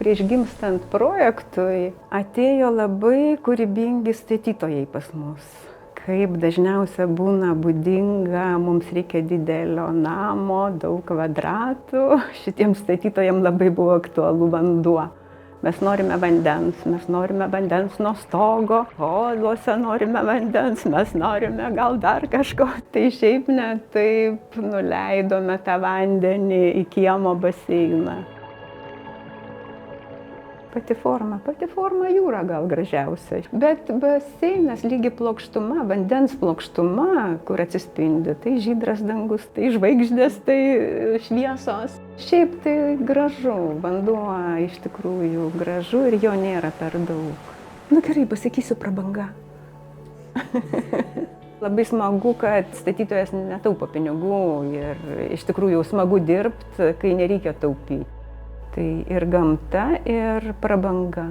prieš gimstant projektui atėjo labai kūrybingi statytojai pas mus. Kaip dažniausia būna būdinga, mums reikia didelio namo, daug kvadratų. Šitiems statytojams labai buvo aktualu vanduo. Mes norime vandens nuo stogo, holuose norime vandens, mes norime gal dar kažko. Tai šiaip ne taip nuleidome tą vandenį į kiemo baseiną. Pati forma jūra gal gražiausia. Bet baseinas lygi plokštuma, vandens plokštuma, kur atsispindi, tai žydras dangus, tai žvaigždės, tai šviesos. Šiaip tai gražu, vanduo iš tikrųjų gražu ir jo nėra per daug. Na gerai, pasakysiu prabanga. Labai smagu, kad statytojas netaupo pinigų ir iš tikrųjų smagu dirbti, kai nereikia taupyti. Tai ir gamta, ir prabanga.